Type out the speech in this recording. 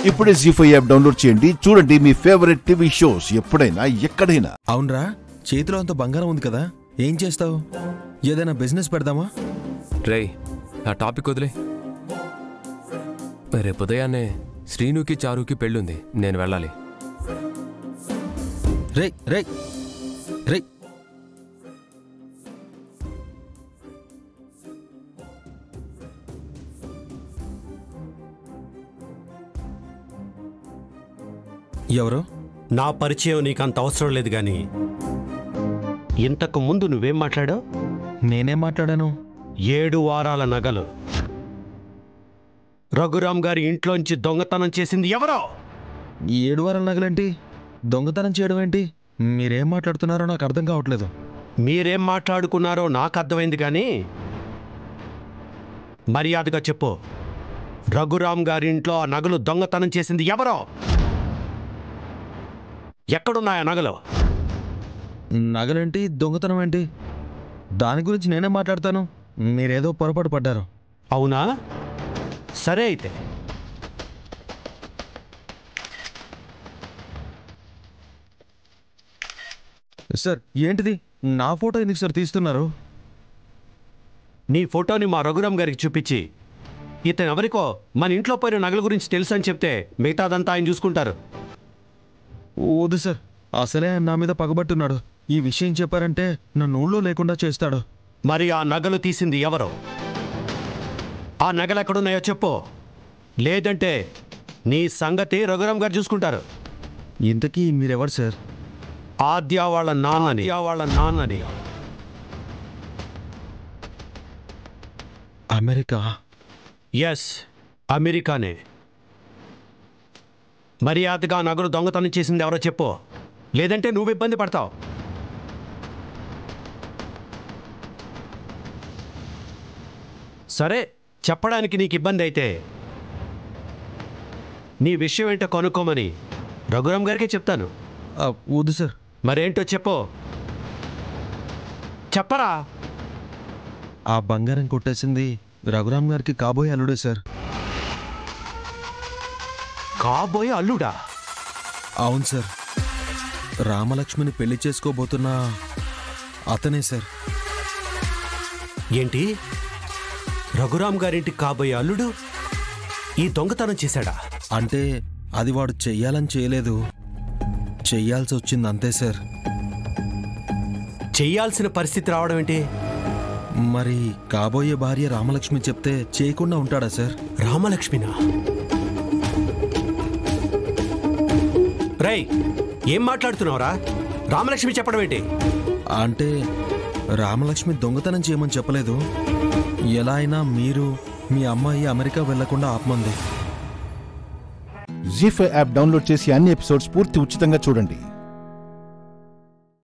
ఇప్పుడే జీ5 app download చేయండి. చూడండి మీ ఫేవరెట్ టీవీ షోస్ ఎప్పుడైనా ఎక్కడైనా. అవునరా, చేతిలో అంత బంగారం ఉంది కదా, ఏం చేస్తావు? ఏదైనా బిజినెస్ పెడదామా? రేయ్, ఆ టాపిక్ వదిలే. రేపు ఉదయాన్నే శ్రీనుకి చారుకి పెళ్ళుంది, నేను వెళ్ళాలి. రేయ్ రేయ్ రేయ్, ఎవరు? నా పరిచయం నీకంత అవసరం లేదు గాని ఇంతకు ముందు నువ్వేం మాట్లాడావు? నేనేం మాట్లాడాను? 7 వారాల నగలు రఘురాం గారి ఇంట్లోంచి దొంగతనం చేసింది ఎవరో? 7 వారాల నగలేంటి? దొంగతనం చేయడం ఏంటి? మీరేం మాట్లాడుతున్నారో నాకు అర్థం కావట్లేదు. మీరేం మాట్లాడుకున్నారో నాకు అర్థమైంది కానీ మర్యాదగా చెప్పు, రఘురాం గారి ఇంట్లో ఆ నగలు దొంగతనం చేసింది ఎవరో? ఎక్కడున్నాయా నగలు? నగలేంటి, దొంగతనం ఏంటి? దాని గురించి నేనే మాట్లాడతాను. మీరేదో పొరపాటు పడ్డారు. అవునా? సరే అయితే సార్, ఏంటిది? నా ఫోటో ఎందుకు సార్ తీస్తున్నారు? నీ ఫోటోని మా రఘురాం గారికి చూపించి ఇతను ఎవరికో మన ఇంట్లో పోయిన నగల గురించి తెలుసు అని చెప్తే మిగతాదంతా ఆయన చూసుకుంటారు. వద్దు సార్, అసలే ఆయన నా మీద పగబట్టున్నాడు. ఈ విషయం చెప్పారంటే నన్ను ఊళ్ళో లేకుండా చేస్తాడు. మరి ఆ నగలు తీసింది ఎవరో? ఆ నగలు ఎక్కడున్నాయో చెప్పు, లేదంటే నీ సంగతి రఘురాం గారు చూసుకుంటారు. ఇంతకీ మీరెవరు సార్? ఆద్య వాళ్ళ నాన్నని. అమెరికా? ఎస్, అమెరికానే. మర్యాదగా నగలు దొంగతనం చేసింది ఎవరో చెప్పు, లేదంటే నువ్వు ఇబ్బంది పడతావు. సరే, చెప్పడానికి నీకు ఇబ్బంది అయితే నీ విషయం ఏంటో కనుక్కోమని రఘురాం గారికే చెప్తాను. వద్దు సార్. మరేంటో చెప్పు, చెప్పరా. ఆ బంగారం కొట్టేసింది రఘురాం గారికి కాబోయే అల్లుడే సార్. కాబోయే అల్లుడా? అవును సార్, రామలక్ష్మిని పెళ్లి చేసుకోబోతున్న అతనే సార్. ఏంటి, రఘురాం గారింటికి కాబోయే అల్లుడు ఈ దొంగతనం చేశాడా? అంటే అది వాడు చెయ్యాలని చేయలేదు, చెయ్యాల్సి వచ్చింది అంతే సార్. చెయ్యాల్సిన పరిస్థితి రావడం ఏంటి? మరి కాబోయే భార్య రామలక్ష్మి చెప్తే చేయకుండా ఉంటాడా సార్? రామలక్ష్మినా? రేయ్, ఏం మాట్లాడుతున్నావురా? రామలక్ష్మి చెప్పడం ఏంటి? అంటే రామలక్ష్మి దొంగతనం చేయమని చెప్పలేదు, ఎలా అయినా మీరు మీ అమ్మాయి అమెరికా వెళ్లకుండా ఆపమంది. జీ5 యాప్ డౌన్లోడ్ చేసి అన్ని ఎపిసోడ్స్ పూర్తి ఉచితంగా చూడండి.